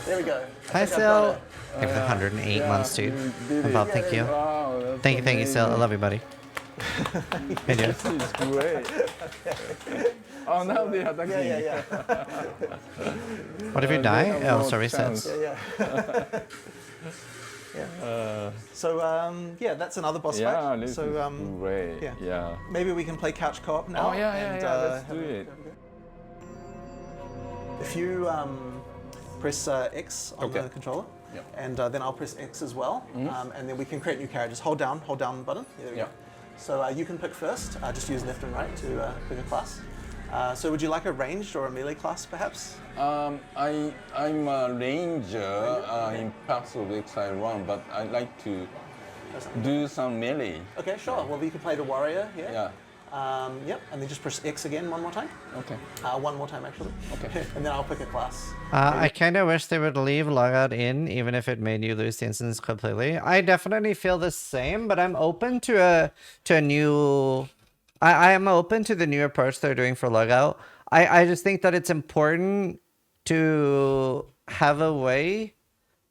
There we go. Hi, Sil. Thank you for 108 months, dude. Bob, thank you. Wow, Thank you, Sil. I love you, buddy. Hey, dude. This is great. Oh, now they are attacking. Yeah. What if you die? Oh, sorry, resets. Yeah. So yeah, that's another boss fight. This So is great. Yeah. maybe we can play couch co-op now. Oh yeah. Let's do it. If you press X on the controller, and then I'll press X as well, and then we can create new characters. Hold down the button. There we go. So you can pick first. Just use left and right to pick a class. So would you like a ranged or a melee class, perhaps? I'm a ranger in Path of Exile 1, but I'd like to do some melee. Okay, sure. Well, you can play the warrior here. Yeah. Yep, and then just press X again one more time. Okay. One more time, actually. Okay. And then I'll pick a class. I kind of wish they would leave logout in, even if it made you lose the instance completely. I definitely feel the same, but I'm open to a new... I am open to the new approach they're doing for logout. I just think that it's important to have a way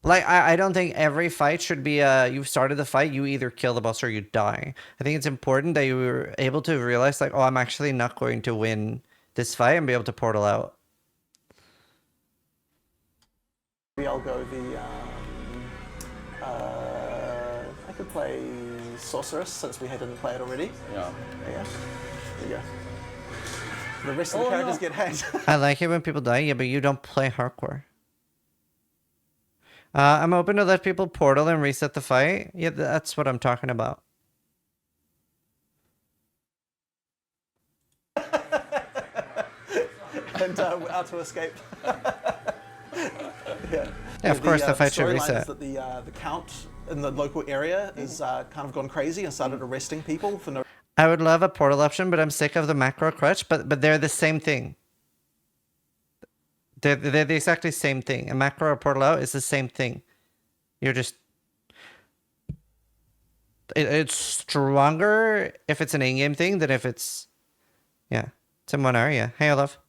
Like, I don't think every fight should be you've started the fight, you either kill the boss or you die. I think it's important that you were able to realize, like, oh, I'm actually not going to win this fight and be able to portal out. Maybe I'll go the. I could play Sorceress since we didn't play it already. Yeah. There you go. The rest of the characters get hacked. I like it when people die, yeah, but you don't play hardcore. I'm open to let people portal and reset the fight. Yeah, that's what I'm talking about. And out to escape. Yeah. Yeah, of course, the fight should storyline reset. Is that the count in the local area is kind of gone crazy and started arresting people for no. I would love a portal option, but I'm sick of the macro crutch. But they're the same thing. They're the exactly same thing. A macro or portal out is the same thing. You're just... It's stronger if it's an in-game thing than if it's... Yeah. It's in one area. Hey, Olaf.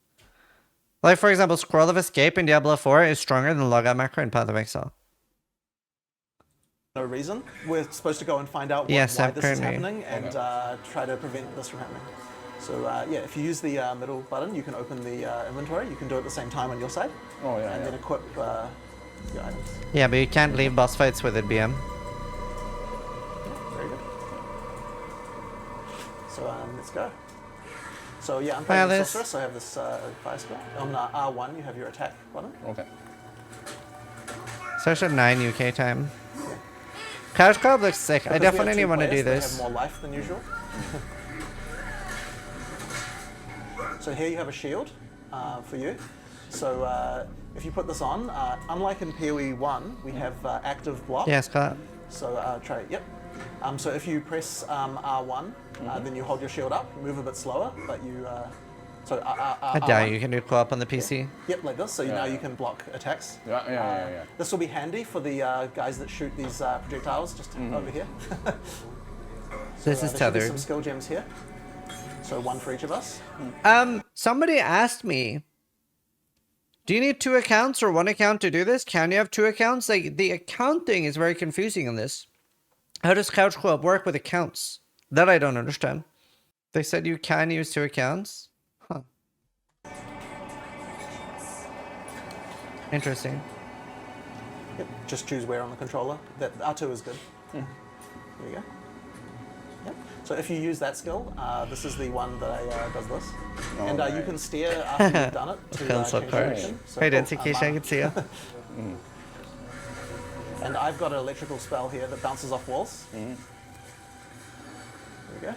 Like, for example, Scroll of Escape in Diablo 4 is stronger than Logout macro in Path of Exile. No reason. We're supposed to go and find out why this is happening and try to prevent this from happening. So yeah, if you use the middle button, you can open the inventory. You can do it at the same time on your side. Oh yeah. And then equip your items. Yeah, but you can't leave boss fights with it, BM. Very good. So let's go. So yeah, I'm playing the Sorceress, so I have this fire spell. On R1, you have your attack button. Okay. So I should 9 UK time. Couch Club looks sick. Because I definitely want to do this. They have more life than usual. So here you have a shield for you. So if you put this on, unlike in PoE1, we have active block. Yeah, Scott. So try it. Yep. So if you press R1, then you hold your shield up, move a bit slower, but you. I doubt you can do co-op on the PC. Yeah. Yep, like this. So now you can block attacks. Yeah. This will be handy for the guys that shoot these projectiles just over here. So, This is there should be tethered. some skill gems here. So one for each of us. Somebody asked me, do you need 2 accounts or 1 account to do this? Can you have 2 accounts? Like, the account thing is very confusing in this. How does Couch Co-op work with accounts? That I don't understand. They said you can use 2 accounts? Huh. Interesting. Yep. Just choose where on the controller. That R2 is good. There you go. Yep. So if you use that skill, this is the one that does this. And you can steer after you've done it to change direction. So, Identification, I can see you. And I've got an electrical spell here that bounces off walls. There we go.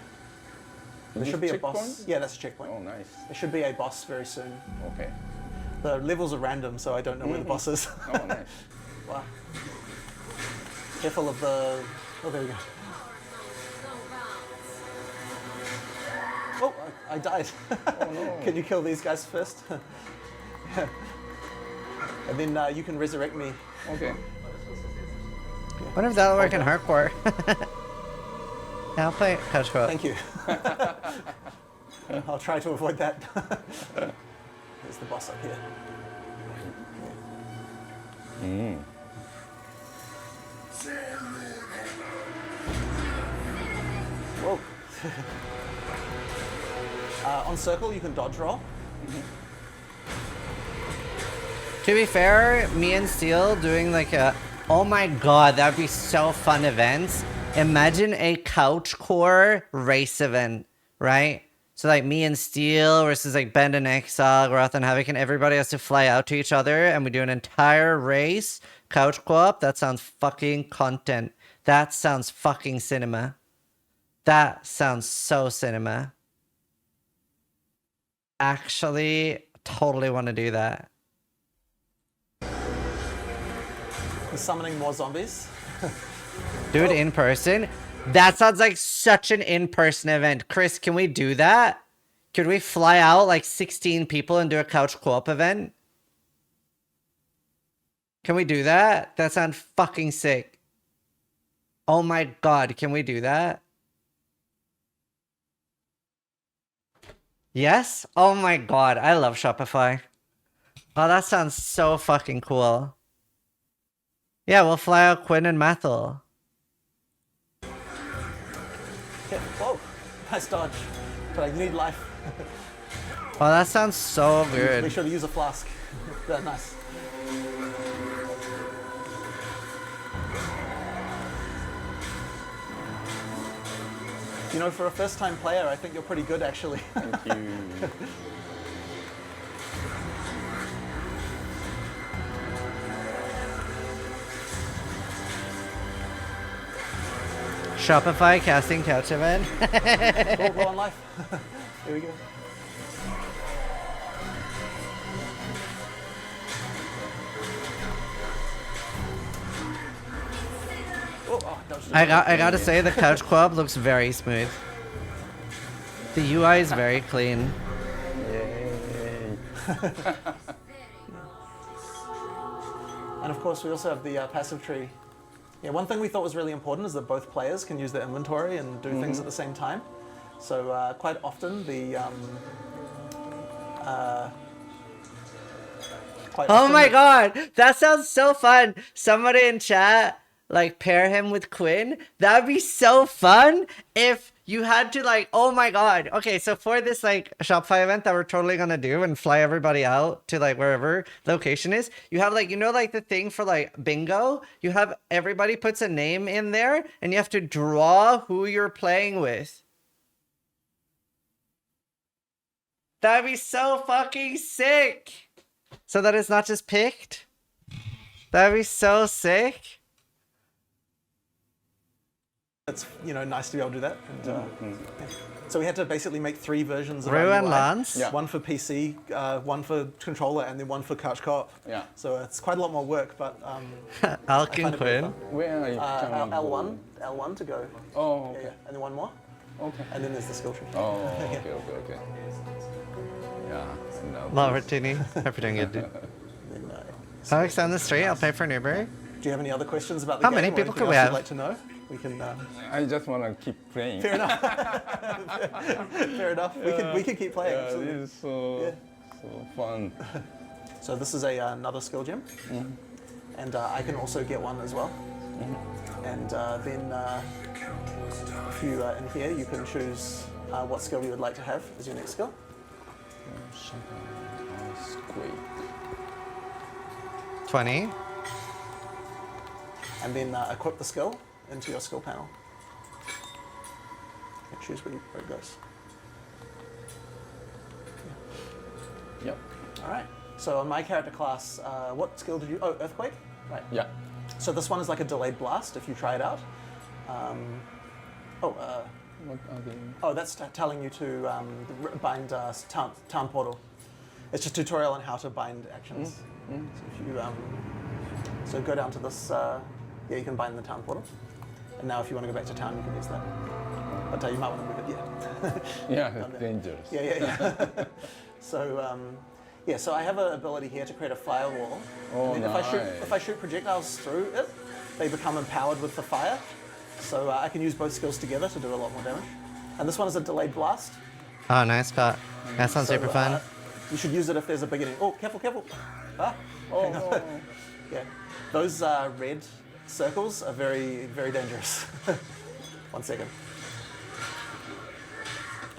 There should be a boss. Yeah, that's a checkpoint. Oh, nice. There should be a boss very soon. Okay. The levels are random, so I don't know where the boss is. Oh, nice. Wow. Careful of the... Oh, there we go. Oh, I died. Oh, no. Can you kill these guys first? And then you can resurrect me. Okay. What if that'll work in hardcore? I'll play Couch Co-op. Thank you. I'll try to avoid that. There's the boss up here. Whoa. On circle, you can dodge roll. To be fair, me and Steel doing like a... Oh my god, that'd be so fun events. Imagine a couch core race event, right? So like me and Steel versus like Bend and Exile, Wrath and Havoc, and everybody has to fly out to each other and we do an entire race couch co-op. That sounds fucking content. That sounds fucking cinema. That sounds so cinema. Actually, totally want to do that. Summoning more zombies. Do it in person? That sounds like such an in-person event. Chris, can we do that? Could we fly out like 16 people and do a couch co-op event? Can we do that? That sounds fucking sick. Oh my god, can we do that? Yes? Oh my god, I love Shopify. Oh, that sounds so fucking cool. Yeah, we'll fly out Quinn and Methel. Yeah. Whoa, nice dodge. But I need life. Oh, that sounds so Make good. sure to use a flask. Yeah, nice. You know, for a first-time player, I think you're pretty good, actually. Thank you. Shopify casting couch event. Go on life. Here we go. Dodged it. I gotta say the couch club looks very smooth. The UI is very clean. Yay. And of course, we also have the passive tree. Yeah, one thing we thought was really important is that both players can use their inventory and do things at the same time. So quite often Oh my god, that sounds so fun. Somebody in chat, like, pair him with Quinn. That'd be so fun if you had to, like, oh my god. Okay, so for this, like, Shopify event that we're totally gonna do and fly everybody out to, like, wherever location is, you have, like, you know, like, the thing for, like, bingo? You have everybody puts a name in there and you have to draw who you're playing with. That'd be so fucking sick. So that it's not just picked. That'd be so sick. It's, you know, nice to be able to do that. And, yeah. So we had to basically make 3 versions of Rue our and UI. Lance? Yeah. One for PC, one for controller, and then one for couch co-op. Yeah. So it's quite a lot more work, but Alk I and find it very Quinn. fun. Where are you coming L1 to go. Oh, Yeah, okay. yeah. And then one more, Okay. and then there's the skill tree. Oh, okay. Yeah. No. Martini. Hope you're doing good, dude. Then, Alex on the street, I'll pay for an Uber. do you have any other questions about the How game? many or people anything could we else have? you'd like to know? We can. I just want to keep playing. Fair enough. Fair enough. We can keep playing. Yeah, Absolutely. this is so fun. So this is another skill gem, and I can also get one as well. And then if you in here, you can choose what skill you would like to have as your next skill. Squeak. 20. And then equip the skill into your skill panel. And choose where it goes. Yep. All right. So on my character class, what skill did you? Oh, earthquake. Right. Yeah. So this one is like a delayed blast. If you try it out. What are they? Oh, that's telling you to bind town portal. It's just a tutorial on how to bind actions. So if you so go down to this, yeah, you can bind the town portal. And now if you want to go back to town, you can use that. But you might want to move it, yeah. Yeah, it's dangerous. Yeah. So yeah, so I have an ability here to create a firewall. Oh, and then if I shoot projectiles through it, they become empowered with the fire. So I can use both skills together to do a lot more damage. And this one is a delayed blast. Oh, nice cut. That sounds So, super fun. you should use it if there's a beginning. Oh, careful. Ah, Oh, yeah. Those red circles are very, very dangerous. 1 second.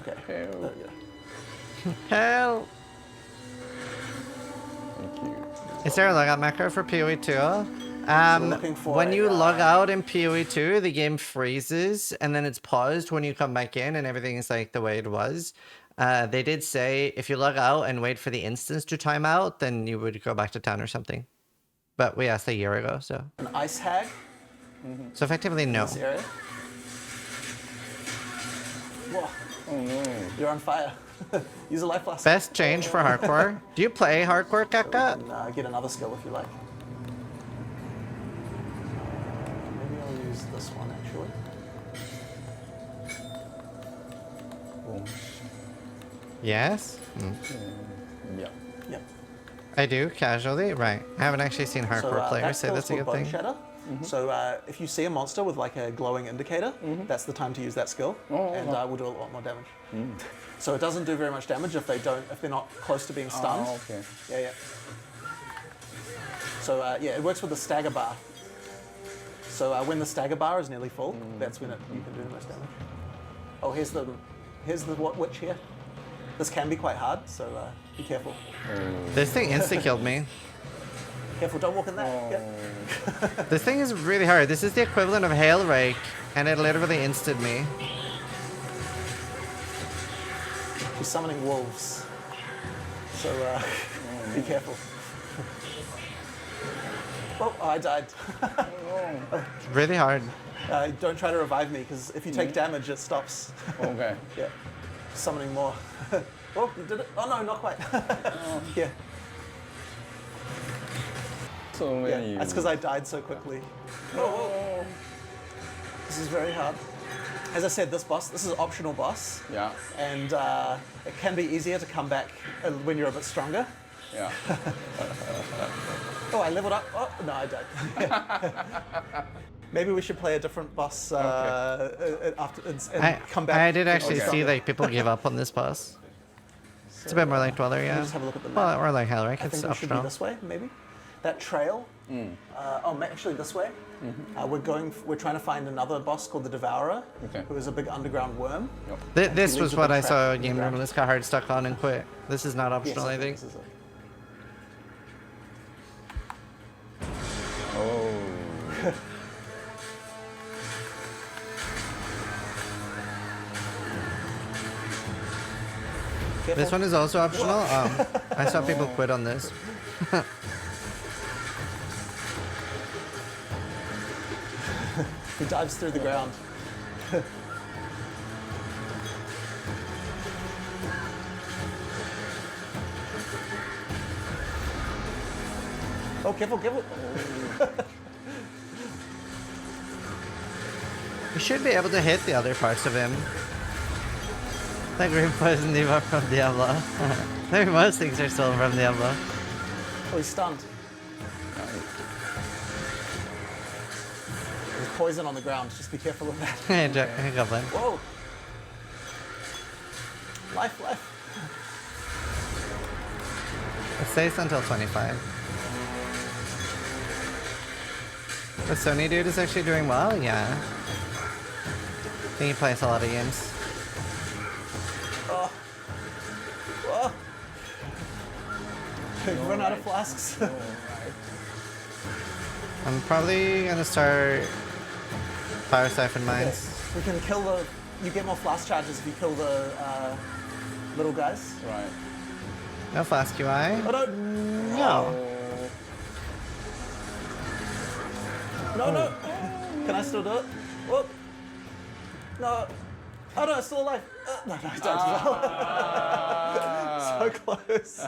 Okay. There we go. Hell. thank you. Is there a logout macro for PoE2? looking for When a, you log out in PoE2, the game freezes and then it's paused when you come back in and everything is like the way it was. They did say if you log out and wait for the instance to time out, then you would go back to town or something. But we asked a year ago, so. an ice hag So effectively, no. in this area. Whoa, Oh no. you're on fire. Use a life blast. Best change for hardcore. Do you play hardcore, Kaka? And get another skill if you like. Maybe I'll use this one actually. Yes? Yeah. Yep. I do, casually. Right. I haven't actually seen hardcore that players say skill's that's a good called Bone thing. Shatter. So if you see a monster with like a glowing indicator, that's the time to use that skill, and we'll do a lot more damage. So it doesn't do very much damage if they're not close to being stunned. Oh, okay. Yeah. So yeah, it works with the stagger bar. So when the stagger bar is nearly full, that's when you can do the most damage. Oh, here's the witch here. This can be quite hard, so be careful. This thing insta-killed me. Careful, don't walk in that. Yeah. This thing is really hard. This is the equivalent of Hail Rake, and it literally insted me. She's summoning wolves, so be careful. Oh, I died. It's really hard. Don't try to revive me, because if you take damage, it stops. Okay. Yeah. Summoning more. Oh, you did it? Oh no, not quite. Yeah. So many. Yeah. That's because I died so quickly. Oh. This is very hard. As I said, this is an optional boss. Yeah. And it can be easier to come back when you're a bit stronger. Yeah. Oh, I leveled up. Oh, no, I died. Maybe we should play a different boss after and come back. I did actually stronger. see like people give up on this boss. It's a bit more like Dweller, Let me yeah. just have a look at the map. Well, or like Hail Rake. I It's think we should be optional. this way, maybe. That trail. Actually, this way. We're trying to find another boss called the Devourer, Okay. who is a big underground worm. This He was leaves a what big I trap saw in the Game ground. Room. This got hard stuck on and quit. This is not Yes, optional, I think. this is it. Oh. Careful. This one is also optional. I saw people quit on this. He dives through the ground. Oh, careful, careful. You should be able to hit the other parts of him. The green poison diva from Diablo. Maybe most things are stolen from Diablo. Oh, he's stunned. There's poison on the ground. Just be careful of that. Hey, Goblin. Whoa. Life. It stays until 25. The Sony dude is actually doing well, yeah. I think he plays a lot of games. Whoa. You've run out of flasks. I'm probably gonna start Fire Siphon Mines. We can kill the. You get more flask charges if you kill the little guys. Right. No Flask UI. Oh no! No. No! Can I still do it? Whoop! No! Oh no, it's still alive! No, I died. So close.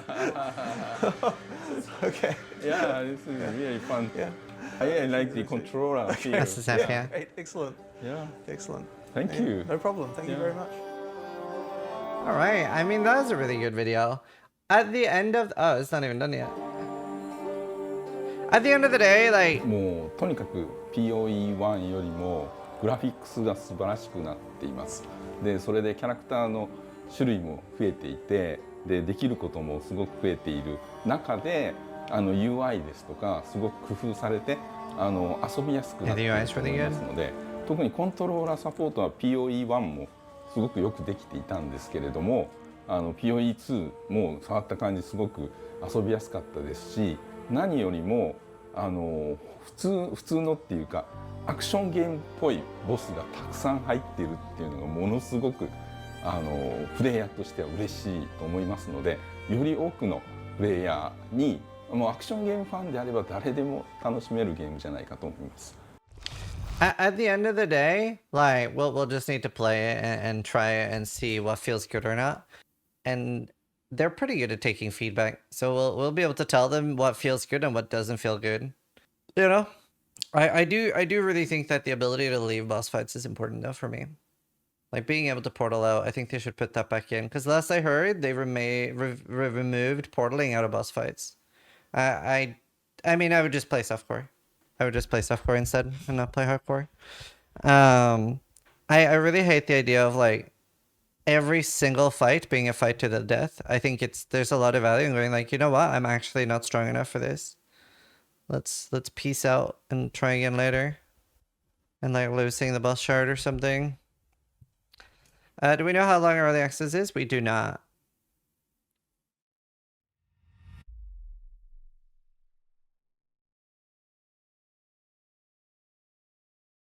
Okay. Yeah, this is really fun. Yeah. I like the controller. here. That's the stuff, yeah. Great. Excellent. Yeah. Excellent. Thank you. No problem. Thank you Yeah. very much. All right. I mean, that was a really good video. At the end of it's not even done yet. At the end of the day, like もうとにかく PoE1 よりもグラフィックスが素晴らしくなっています。で、それでキャラクターの種類も増えていて、できることもすごく増えている中で、UI ですとかすごく工夫されて遊びやすくなっていると思いますので、特にコントローラーサポートは PoE1 もすごくよくできていたんですけれども、PoE2 も触った感じすごく遊びやすかったですし、何よりも普通のっていうかアクションゲームっぽいボスがたくさん入っているっていうのがものすごくプレイヤーとしては嬉しいと思いますので、より多くのプレイヤーにもうアクションゲームファンであれば誰でも楽しめるゲームじゃないかと思います。at the end of the day, like we'll just need to play it and try it and see what feels good or not. And they're pretty good at taking feedback, so we'll be able to tell them what feels good and what doesn't feel good. You know, I do really think that the ability to leave boss fights is important though for me. Like being able to portal out, I think they should put that back in because last I heard they removed portaling out of boss fights. I mean I would just play softcore. I would just play softcore instead and not play hardcore. I really hate the idea of like every single fight being a fight to the death. I think there's a lot of value in going like, you know what, I'm actually not strong enough for this. Let's peace out and try again later. and like losing the boss shard or something. Do we know how long early access is? We do not.